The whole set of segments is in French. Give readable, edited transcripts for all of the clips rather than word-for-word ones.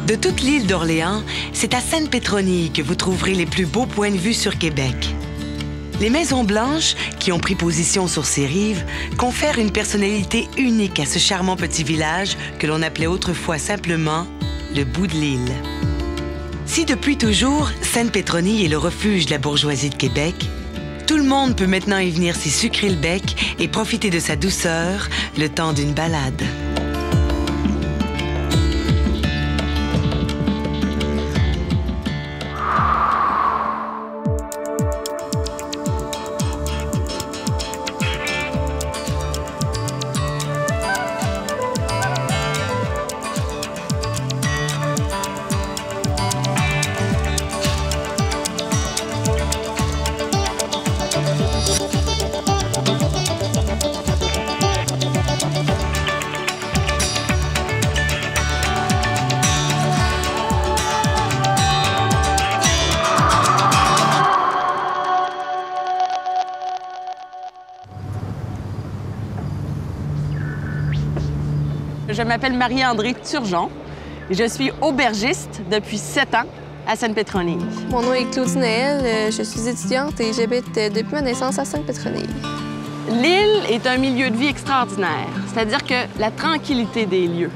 De toute l'île d'Orléans, c'est à Sainte-Pétronille que vous trouverez les plus beaux points de vue sur Québec. Les maisons blanches, qui ont pris position sur ces rives, confèrent une personnalité unique à ce charmant petit village que l'on appelait autrefois simplement le bout de l'île. Si depuis toujours, Sainte-Pétronille est le refuge de la bourgeoisie de Québec, tout le monde peut maintenant y venir s'y sucrer le bec et profiter de sa douceur le temps d'une balade. Je m'appelle Marie-Andrée Turgeon et je suis aubergiste depuis 7 ans à Sainte-Pétronille. Mon nom est Claudine Naël, je suis étudiante et j'habite depuis ma naissance à Sainte-Pétronille. L'île est un milieu de vie extraordinaire, c'est-à-dire que la tranquillité des lieux,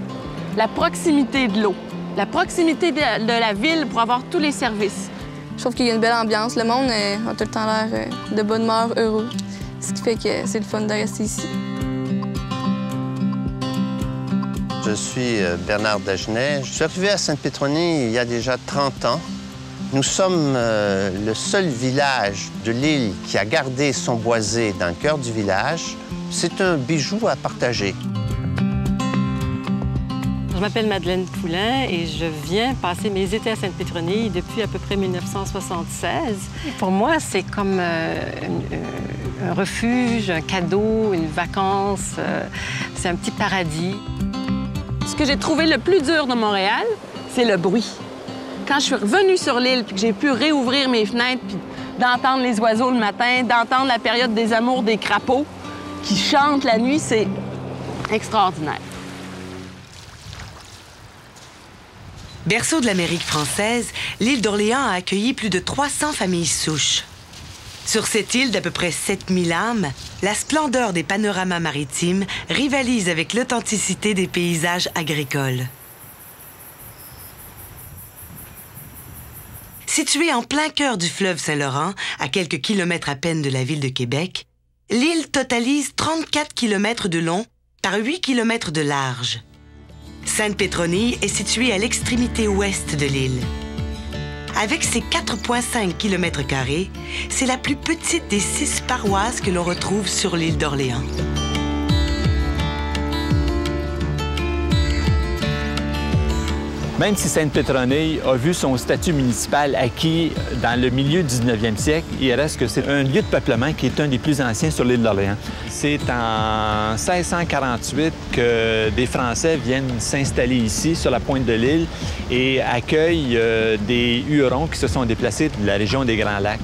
la proximité de l'eau, la proximité de la ville pour avoir tous les services. Je trouve qu'il y a une belle ambiance, le monde a tout le temps l'air de bonne humeur, heureux, ce qui fait que c'est le fun de rester ici. Je suis Bernard Dagenet. Je suis arrivé à Sainte-Pétronille il y a déjà 30 ans. Nous sommes le seul village de l'île qui a gardé son boisé dans le cœur du village. C'est un bijou à partager. Je m'appelle Madeleine Poulain et je viens passer mes étés à Sainte-Pétronille depuis à peu près 1976. Pour moi, c'est comme un refuge, un cadeau, une vacance. C'est un petit paradis. Ce que j'ai trouvé le plus dur de Montréal, c'est le bruit. Quand je suis revenue sur l'île puis que j'ai pu réouvrir mes fenêtres puis d'entendre les oiseaux le matin, d'entendre la période des amours des crapauds qui chantent la nuit, c'est extraordinaire. Berceau de l'Amérique française, l'île d'Orléans a accueilli plus de 300 familles souches. Sur cette île d'à peu près 7000 âmes, la splendeur des panoramas maritimes rivalise avec l'authenticité des paysages agricoles. Située en plein cœur du fleuve Saint-Laurent, à quelques kilomètres à peine de la ville de Québec, l'île totalise 34 km de long par 8 km de large. Sainte-Pétronille est située à l'extrémité ouest de l'île. Avec ses 4,5 km², c'est la plus petite des 6 paroisses que l'on retrouve sur l'île d'Orléans. Même si Sainte-Pétronille a vu son statut municipal acquis dans le milieu du 19e siècle, il reste que c'est un lieu de peuplement qui est un des plus anciens sur l'île d'Orléans. C'est en 1648 que des Français viennent s'installer ici, sur la pointe de l'île, et accueillent des Hurons qui se sont déplacés de la région des Grands Lacs.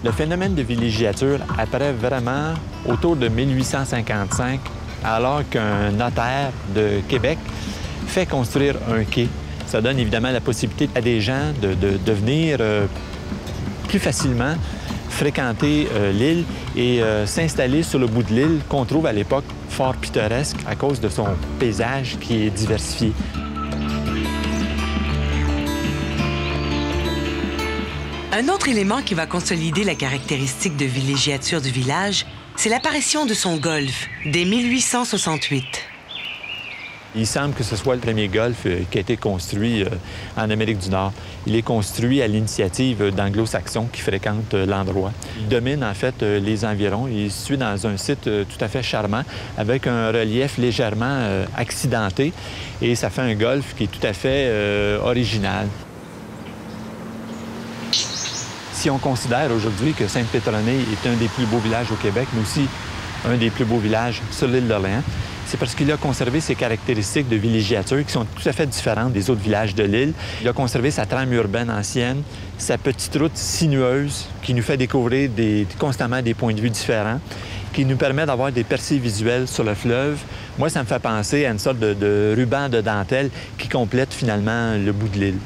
Le phénomène de villégiature apparaît vraiment autour de 1855, alors qu'un notaire de Québec fait construire un quai. Ça donne évidemment la possibilité à des gens de venir plus facilement fréquenter l'île et s'installer sur le bout de l'île qu'on trouve à l'époque fort pittoresque à cause de son paysage qui est diversifié. Un autre élément qui va consolider la caractéristique de villégiature du village, c'est l'apparition de son golfe dès 1868. Il semble que ce soit le premier golfe qui a été construit en Amérique du Nord. Il est construit à l'initiative d'anglo-saxons qui fréquentent l'endroit. Il domine en fait les environs. Il est situé dans un site tout à fait charmant avec un relief légèrement accidenté et ça fait un golfe qui est tout à fait original. Si on considère aujourd'hui que Sainte-Pétronille est un des plus beaux villages au Québec, mais aussi un des plus beaux villages sur l'île d'Orléans, c'est parce qu'il a conservé ses caractéristiques de villégiature qui sont tout à fait différentes des autres villages de l'île. Il a conservé sa trame urbaine ancienne, sa petite route sinueuse qui nous fait découvrir constamment des points de vue différents, qui nous permet d'avoir des percées visuelles sur le fleuve Moi, ça me fait penser à une sorte de ruban de dentelle qui complète finalement le bout de l'île.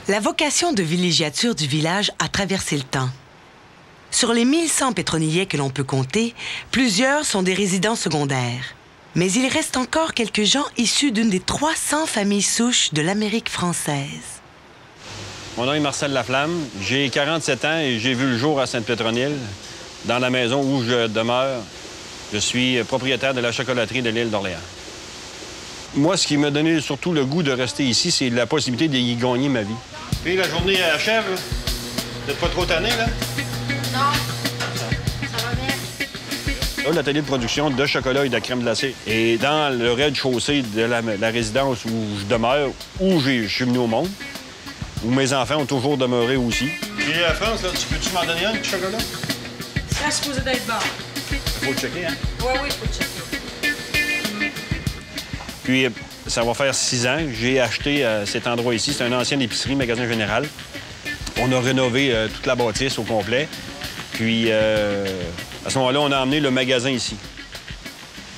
La vocation de villégiature du village a traversé le temps. Sur les 1100 pétronillais que l'on peut compter, plusieurs sont des résidents secondaires. Mais il reste encore quelques gens issus d'une des 300 familles souches de l'Amérique française. Mon nom est Marcel Laflamme. J'ai 47 ans et j'ai vu le jour à Sainte-Pétronille, dans la maison où je demeure. Je suis propriétaire de la chocolaterie de l'île d'Orléans. Moi, ce qui m'a donné surtout le goût de rester ici, c'est la possibilité d'y gagner ma vie. Puis la journée achève, là. Vous n'êtes pas trop tanné, là? Non, ça va bien. Là, l'atelier de production de chocolat et de crème glacée est dans le rez-de-chaussée de la résidence où je demeure, où je suis venu au monde, où mes enfants ont toujours demeuré aussi. Et à France, là, peux-tu m'en donner un, petit chocolat? C'est supposé d'être bon. Faut le checker, hein? Oui, il faut le checker. Puis, ça va faire 6 ans que j'ai acheté cet endroit ici. C'est un ancien épicerie, magasin général. On a rénové toute la bâtisse au complet. Puis, à ce moment-là, on a emmené le magasin ici.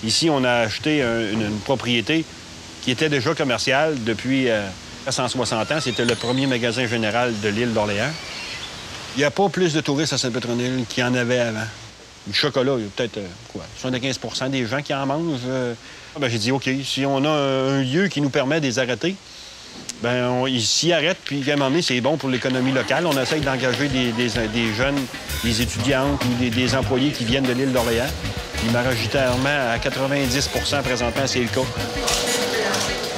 Ici, on a acheté une propriété qui était déjà commerciale depuis 160 ans. C'était le premier magasin général de l'île d'Orléans. Il n'y a pas plus de touristes à Sainte-Pétronille qu'il y en avait avant. Du chocolat, il y a peut-être, 75 % des gens qui en mangent. J'ai dit, OK, si on a un lieu qui nous permet de les arrêter, ils s'y arrêtent, puis à un moment donné, c'est bon pour l'économie locale. On essaye d'engager des jeunes, des étudiantes ou des employés qui viennent de l'île d'Orléans. Puis majoritairement, à 90 % présentement, c'est le cas.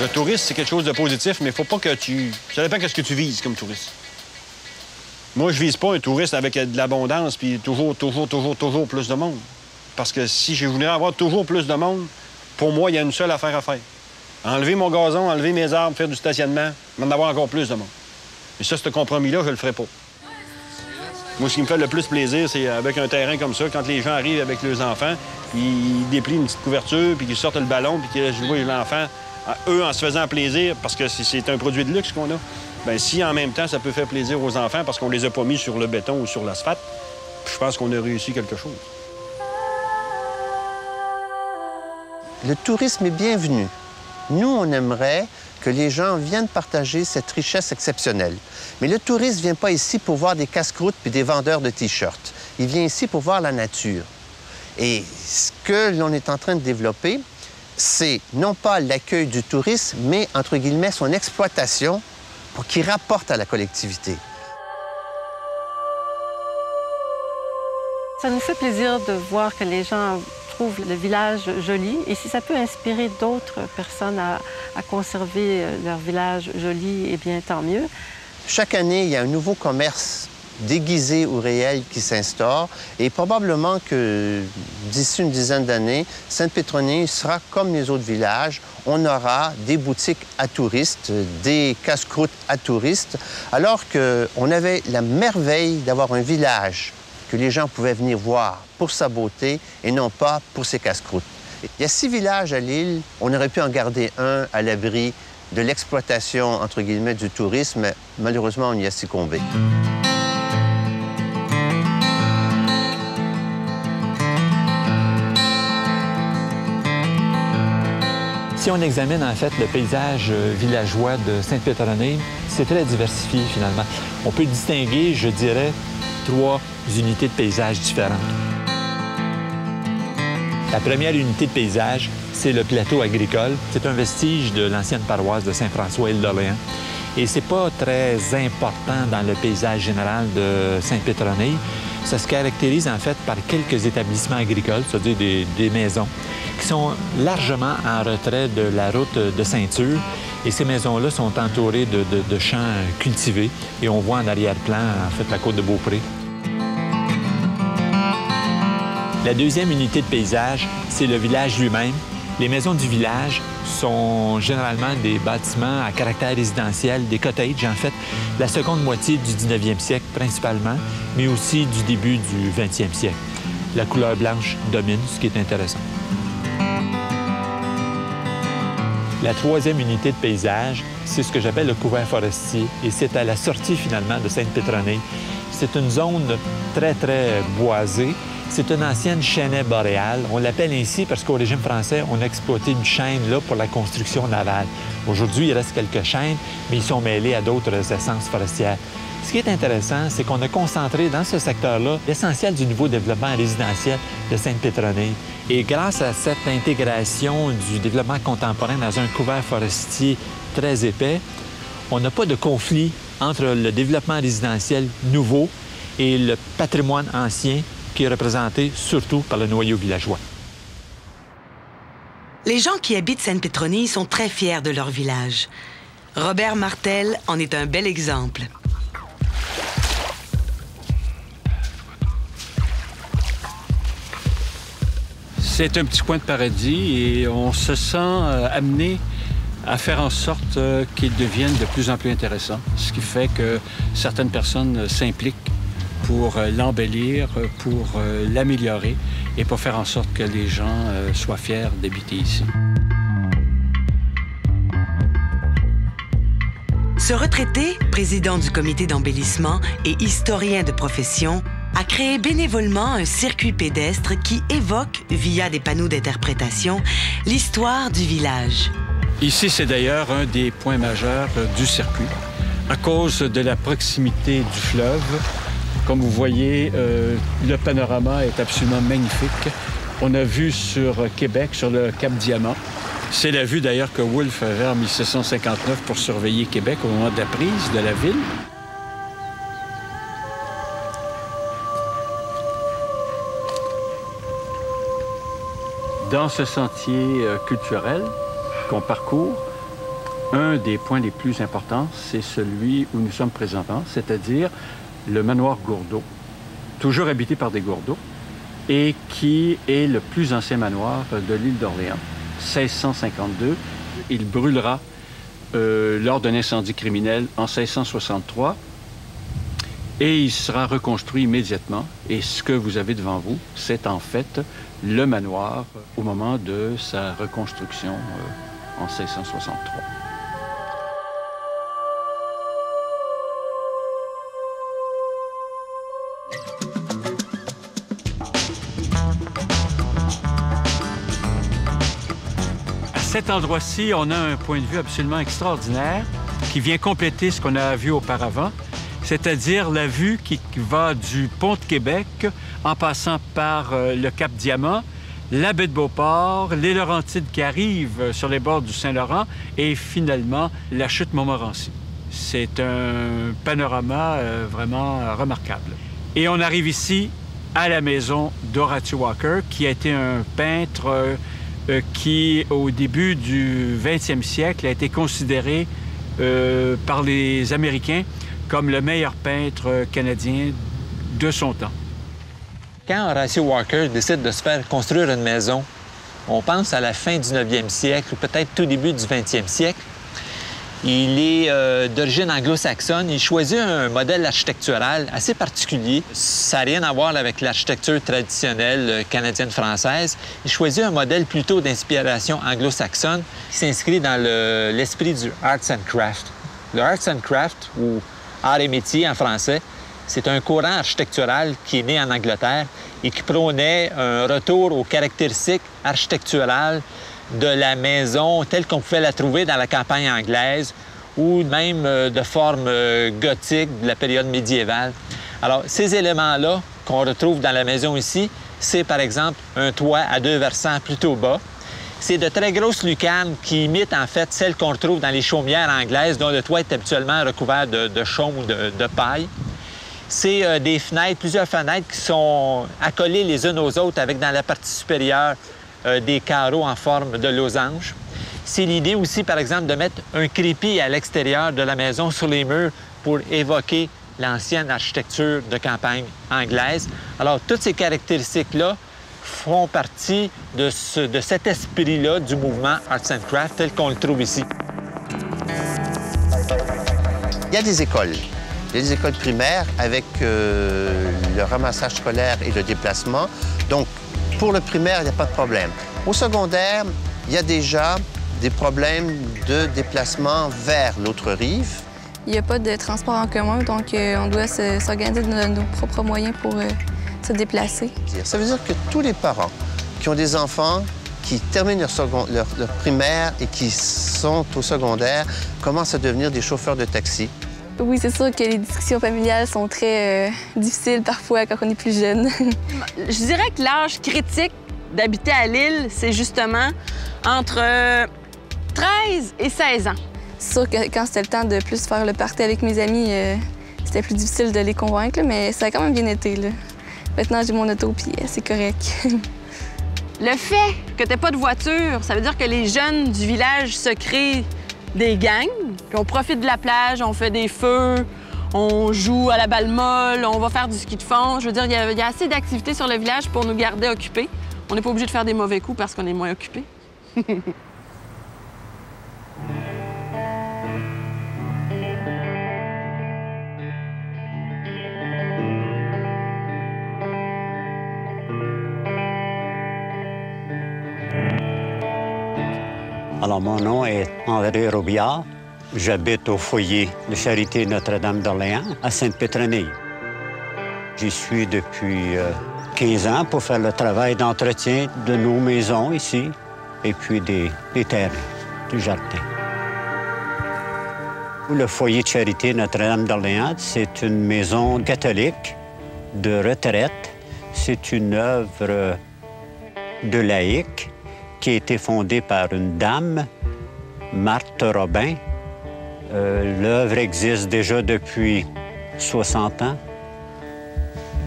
Le tourisme, c'est quelque chose de positif, mais il faut pas que tu... Ça dépend de ce que tu vises comme touriste. Moi, je vise pas un touriste avec de l'abondance, puis toujours plus de monde. Parce que si je voulais avoir toujours plus de monde, pour moi, il y a une seule affaire à faire. Enlever mon gazon, enlever mes arbres, faire du stationnement, m'en avoir encore plus de monde. Et ça, ce compromis-là, je le ferai pas. Moi, ce qui me fait le plus plaisir, c'est avec un terrain comme ça, quand les gens arrivent avec leurs enfants, ils déplient une petite couverture, puis qu'ils sortent le ballon, puis qu'ils laissent jouer l'enfant, eux, en se faisant plaisir, parce que c'est un produit de luxe qu'on a. Bien, si en même temps, ça peut faire plaisir aux enfants parce qu'on les a pas mis sur le béton ou sur l'asphalte, je pense qu'on a réussi quelque chose. Le tourisme est bienvenu. Nous, on aimerait que les gens viennent partager cette richesse exceptionnelle. Mais le touriste ne vient pas ici pour voir des casse-croûtes puis des vendeurs de T-shirts. Il vient ici pour voir la nature. Et ce que l'on est en train de développer, c'est non pas l'accueil du tourisme, mais, entre guillemets, son exploitation pour qu'il rapporte à la collectivité. Ça nous fait plaisir de voir que les gens trouvent le village joli. Et si ça peut inspirer d'autres personnes à conserver leur village joli, eh bien, tant mieux. Chaque année, il y a un nouveau commerce déguisé ou réel qui s'instaure. Et probablement que d'ici une dizaine d'années, Sainte-Pétronille sera comme les autres villages. On aura des boutiques à touristes, des casse-croûtes à touristes, alors qu'on avait la merveille d'avoir un village que les gens pouvaient venir voir pour sa beauté et non pas pour ses casse-croûtes. Il y a 6 villages à l'île. On aurait pu en garder un à l'abri de l'exploitation, entre guillemets, du tourisme. Malheureusement, on y a succombé. Si on examine en fait le paysage villageois de Sainte-Pétronille, c'est très diversifié finalement. On peut distinguer, je dirais, 3 unités de paysage différentes. La première unité de paysage, c'est le plateau agricole. C'est un vestige de l'ancienne paroisse de Saint-François-Île d'Orléans. Et c'est pas très important dans le paysage général de Sainte-Pétronille. Ça se caractérise en fait par quelques établissements agricoles, c'est-à-dire des maisons, qui sont largement en retrait de la route de ceinture. Et ces maisons-là sont entourées de champs cultivés. Et on voit en arrière-plan, en fait, la côte de Beaupré. La deuxième unité de paysage, c'est le village lui-même. Les maisons du village sont généralement des bâtiments à caractère résidentiel, des cottages, en fait, la seconde moitié du 19e siècle principalement, mais aussi du début du 20e siècle. La couleur blanche domine, ce qui est intéressant. La troisième unité de paysage, c'est ce que j'appelle le couvert forestier, et c'est à la sortie finalement de Sainte-Pétronille. C'est une zone très, très boisée. C'est une ancienne chaînée boréale. On l'appelle ainsi parce qu'au régime français, on a exploité une chaîne là pour la construction navale. Aujourd'hui, il reste quelques chaînes, mais ils sont mêlés à d'autres essences forestières. Ce qui est intéressant, c'est qu'on a concentré dans ce secteur-là l'essentiel du nouveau développement résidentiel de Sainte-Pétronille. Et grâce à cette intégration du développement contemporain dans un couvert forestier très épais, on n'a pas de conflit entre le développement résidentiel nouveau et le patrimoine ancien qui est représenté surtout par le noyau villageois. Les gens qui habitent Sainte-Pétronille sont très fiers de leur village. Robert Martel en est un bel exemple. C'est un petit coin de paradis et on se sent amené à faire en sorte qu'il devienne de plus en plus intéressant, ce qui fait que certaines personnes s'impliquent pour l'embellir, pour l'améliorer et pour faire en sorte que les gens soient fiers d'habiter ici. Ce retraité, président du comité d'embellissement et historien de profession, a créé bénévolement un circuit pédestre qui évoque, via des panneaux d'interprétation, l'histoire du village. Ici, c'est d'ailleurs un des points majeurs du circuit, à cause de la proximité du fleuve. Comme vous voyez, le panorama est absolument magnifique. On a vu sur Québec, sur le Cap Diamant. C'est la vue d'ailleurs que Wolfe avait en 1759 pour surveiller Québec au moment de la prise de la ville. Dans ce sentier culturel qu'on parcourt, un des points les plus importants, c'est celui où nous sommes présentement, c'est-à-dire le manoir Gourdeau, toujours habité par des Gourdeaux, et qui est le plus ancien manoir de l'île d'Orléans, 1652. Il brûlera lors d'un incendie criminel en 1663, et il sera reconstruit immédiatement. Et ce que vous avez devant vous, c'est en fait le manoir au moment de sa reconstruction en 1663. À cet endroit-ci, on a un point de vue absolument extraordinaire qui vient compléter ce qu'on a vu auparavant, c'est-à-dire la vue qui va du pont de Québec en passant par le Cap Diamant, la baie de Beauport, les Laurentides qui arrivent sur les bords du Saint-Laurent et finalement la chute Montmorency. C'est un panorama vraiment remarquable. Et on arrive ici à la maison d'Horatio Walker, qui a été un peintre qui, au début du 20e siècle, a été considéré par les Américains comme le meilleur peintre canadien de son temps. Quand Horatio Walker décide de se faire construire une maison, on pense à la fin du 9e siècle ou peut-être tout début du 20e siècle. Il est d'origine anglo-saxonne. Il choisit un modèle architectural assez particulier. Ça n'a rien à voir avec l'architecture traditionnelle canadienne-française. Il choisit un modèle plutôt d'inspiration anglo-saxonne qui s'inscrit dans l'esprit du arts and craft. Le arts and craft, ou art et métier en français, c'est un courant architectural qui est né en Angleterre et qui prônait un retour aux caractéristiques architecturales de la maison telle qu'on pouvait la trouver dans la campagne anglaise ou même de forme gothique de la période médiévale. Alors, ces éléments-là qu'on retrouve dans la maison ici, c'est par exemple un toit à 2 versants plutôt bas. C'est de très grosses lucarnes qui imitent en fait celles qu'on retrouve dans les chaumières anglaises dont le toit est habituellement recouvert de chaume ou de paille. C'est des fenêtres, plusieurs fenêtres qui sont accolées les unes aux autres avec dans la partie supérieure des carreaux en forme de losange. C'est l'idée aussi, par exemple, de mettre un crépi à l'extérieur de la maison sur les murs pour évoquer l'ancienne architecture de campagne anglaise. Alors, toutes ces caractéristiques-là font partie de cet esprit-là du mouvement Arts and Crafts tel qu'on le trouve ici. Il y a des écoles. Il y a des écoles primaires avec le ramassage scolaire et le déplacement. Donc, pour le primaire, il n'y a pas de problème. Au secondaire, il y a déjà des problèmes de déplacement vers l'autre rive. Il n'y a pas de transport en commun, donc on doit s'organiser de nos propres moyens pour se déplacer. Ça veut dire que tous les parents qui ont des enfants qui terminent leur primaire et qui sont au secondaire commencent à devenir des chauffeurs de taxi. Oui, c'est sûr que les discussions familiales sont très difficiles parfois quand on est plus jeune. Je dirais que l'âge critique d'habiter à Lille, c'est justement entre 13 et 16 ans. C'est sûr que quand c'était le temps de plus faire le party avec mes amis, c'était plus difficile de les convaincre, là, mais ça a quand même bien été. Là. Maintenant, j'ai mon auto, puis c'est correct. Le fait que t'aies pas de voiture, ça veut dire que les jeunes du village se créent des gangs, puis on profite de la plage, on fait des feux, on joue à la balle molle, on va faire du ski de fond. Je veux dire, il y a assez d'activités sur le village pour nous garder occupés. On n'est pas obligé de faire des mauvais coups parce qu'on est moins occupés. Alors, mon nom est André Robillard. J'habite au foyer de Charité Notre-Dame d'Orléans à Sainte-Pétronille. J'y suis depuis 15 ans pour faire le travail d'entretien de nos maisons ici et puis des terrains, du jardin. Le foyer de Charité Notre-Dame d'Orléans, c'est une maison catholique de retraite. C'est une œuvre de laïque qui a été fondée par une dame, Marthe Robin. L'œuvre existe déjà depuis 60 ans.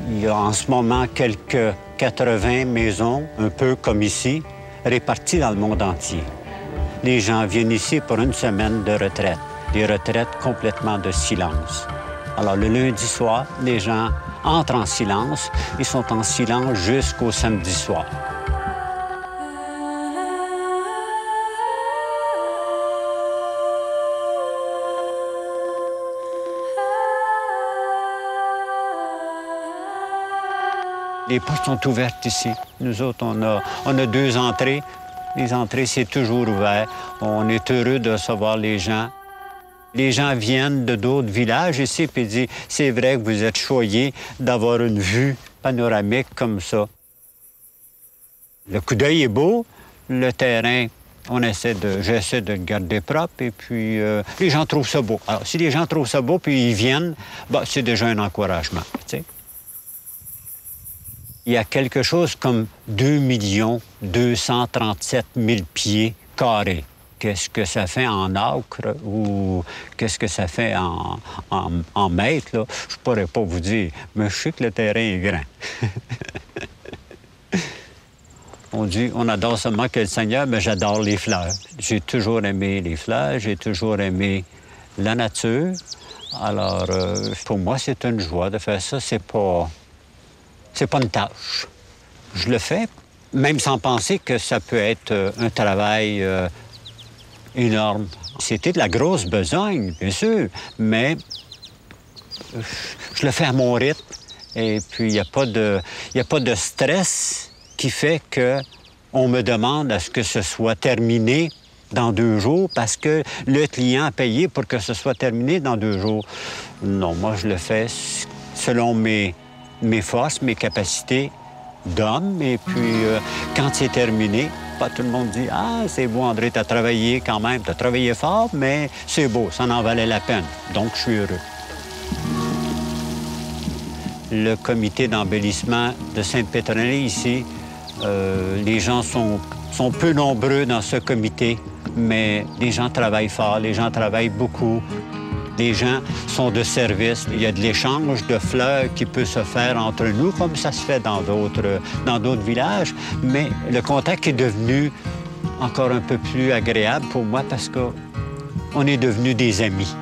Il y a en ce moment quelques 80 maisons, un peu comme ici, réparties dans le monde entier. Les gens viennent ici pour une semaine de retraite, des retraites complètement de silence. Alors, le lundi soir, les gens entrent en silence. Ils sont en silence jusqu'au samedi soir. Les portes sont ouvertes ici. Nous autres, on a 2 entrées. Les entrées, c'est toujours ouvert. On est heureux de recevoir les gens. Les gens viennent de d'autres villages ici et disent « C'est vrai que vous êtes choyés d'avoir une vue panoramique comme ça. » Le coup d'œil est beau. Le terrain, j'essaie de le garder propre et puis les gens trouvent ça beau. Alors, si les gens trouvent ça beau puis ils viennent, c'est déjà un encouragement, tu sais. Il y a quelque chose comme 2 237 000 pieds carrés. Qu'est-ce que ça fait en acre ou qu'est-ce que ça fait en mètres, là? Je pourrais pas vous dire, mais je sais que le terrain est grand. On adore seulement que le Seigneur, mais j'adore les fleurs. J'ai toujours aimé les fleurs, j'ai toujours aimé la nature. Alors, pour moi, c'est une joie de faire ça. C'est pas une tâche. Je le fais, même sans penser que ça peut être un travail énorme. C'était de la grosse besogne, bien sûr, mais je le fais à mon rythme. Et puis, il n'y a pas de stress qui fait qu'on me demande à ce que ce soit terminé dans 2 jours parce que le client a payé pour que ce soit terminé dans 2 jours. Non, moi, je le fais selon mes forces, mes capacités d'homme. Et puis, quand c'est terminé, pas tout le monde dit « Ah, c'est beau, André, t'as travaillé quand même, t'as travaillé fort, mais c'est beau, ça en valait la peine. » Donc, je suis heureux. Le comité d'embellissement de Sainte-Pétronille, ici, les gens sont peu nombreux dans ce comité, mais les gens travaillent fort, les gens travaillent beaucoup. Les gens sont de service. Il y a de l'échange de fleurs qui peut se faire entre nous, comme ça se fait dans d'autres villages. Mais le contact est devenu encore un peu plus agréable pour moi parce qu'on est devenus des amis.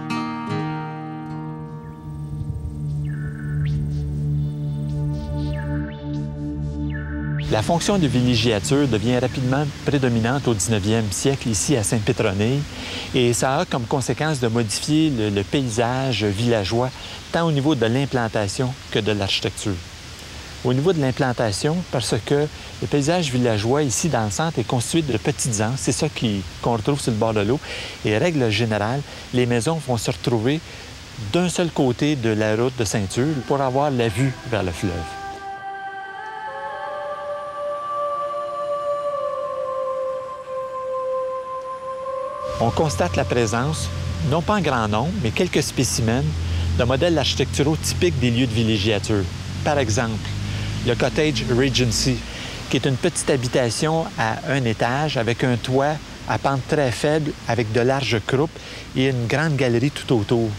La fonction de villégiature devient rapidement prédominante au 19e siècle ici à Sainte-Pétronille et ça a comme conséquence de modifier le paysage villageois tant au niveau de l'implantation que de l'architecture. Au niveau de l'implantation, parce que le paysage villageois ici dans le centre est constitué de petites anses, c'est ça qu'on retrouve sur le bord de l'eau. Et règle générale, les maisons vont se retrouver d'un seul côté de la route de ceinture pour avoir la vue vers le fleuve. On constate la présence, non pas en grand nombre, mais quelques spécimens de modèles architecturaux typiques des lieux de villégiature. Par exemple, le Cottage Regency, qui est une petite habitation à un étage avec un toit à pente très faible, avec de larges croupes et une grande galerie tout autour.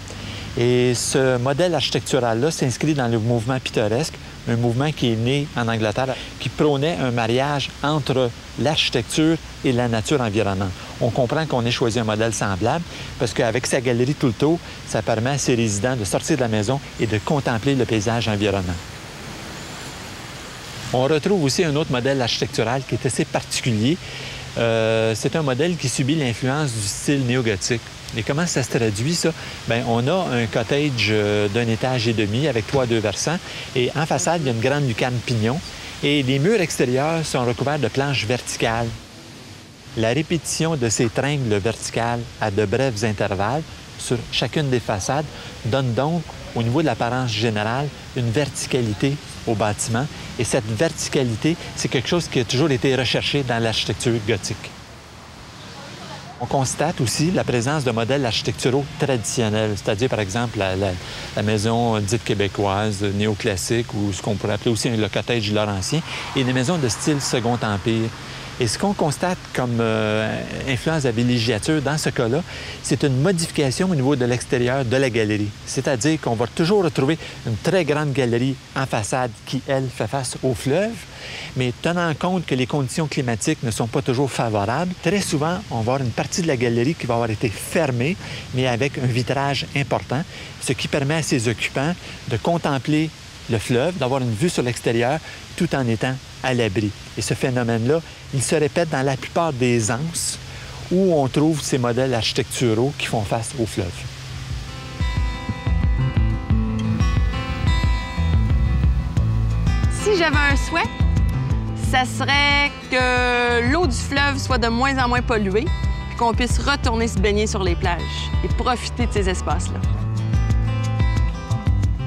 Et ce modèle architectural-là s'inscrit dans le mouvement pittoresque, un mouvement qui est né en Angleterre, qui prônait un mariage entre l'architecture et la nature environnante. On comprend qu'on ait choisi un modèle semblable parce qu'avec sa galerie tout le tour, ça permet à ses résidents de sortir de la maison et de contempler le paysage environnant. On retrouve aussi un autre modèle architectural qui est assez particulier. C'est un modèle qui subit l'influence du style néo-gothique. Et comment ça se traduit, ça? Bien, on a un cottage d'un étage et demi avec toit à 2 versants. Et en façade, il y a une grande lucarne pignon. Et les murs extérieurs sont recouverts de planches verticales. La répétition de ces tringles verticales à de brefs intervalles sur chacune des façades donne donc, au niveau de l'apparence générale, une verticalité au bâtiment. Et cette verticalité, c'est quelque chose qui a toujours été recherché dans l'architecture gothique. On constate aussi la présence de modèles architecturaux traditionnels, c'est-à-dire, par exemple, la maison dite québécoise, néoclassique, ou ce qu'on pourrait appeler aussi le cottage laurentien, et des maisons de style Second Empire. Et ce qu'on constate comme influence de la villégiature dans ce cas-là, c'est une modification au niveau de l'extérieur de la galerie. C'est-à-dire qu'on va toujours retrouver une très grande galerie en façade qui, elle, fait face au fleuve, mais tenant compte que les conditions climatiques ne sont pas toujours favorables, très souvent, on va avoir une partie de la galerie qui va avoir été fermée, mais avec un vitrage important, ce qui permet à ses occupants de contempler le fleuve, d'avoir une vue sur l'extérieur tout en étant à l'abri. Et ce phénomène-là, il se répète dans la plupart des anses où on trouve ces modèles architecturaux qui font face au fleuve. Si j'avais un souhait, ça serait que l'eau du fleuve soit de moins en moins polluée et qu'on puisse retourner se baigner sur les plages et profiter de ces espaces-là.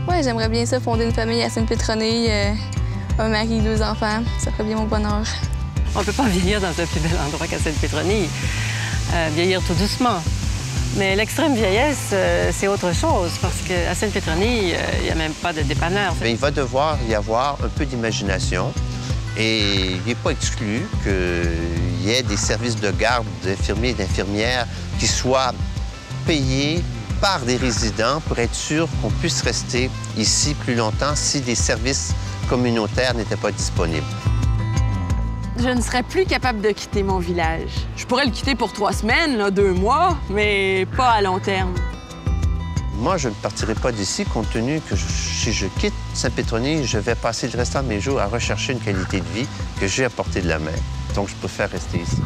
Oui, j'aimerais bien ça, fonder une famille à Sainte-Pétronille, un mari, 2 enfants. Ça ferait bien mon bonheur. On ne peut pas vieillir dans un plus bel endroit qu'à Sainte-Pétronille. Vieillir tout doucement. Mais l'extrême vieillesse, c'est autre chose, parce qu'à Sainte-Pétronille, il n'y a même pas de dépanneur. Bien, il va devoir y avoir un peu d'imagination. Et il n'est pas exclu qu'il y ait des services de garde d'infirmiers et d'infirmières qui soient payés par des résidents pour être sûr qu'on puisse rester ici plus longtemps si des services communautaires n'étaient pas disponibles. Je ne serais plus capable de quitter mon village. Je pourrais le quitter pour 3 semaines, là, 2 mois, mais pas à long terme. Moi, je ne partirai pas d'ici compte tenu que si je quitte Sainte-Pétronille, je vais passer le restant de mes jours à rechercher une qualité de vie que j'ai à portée de la main. Donc, je préfère rester ici.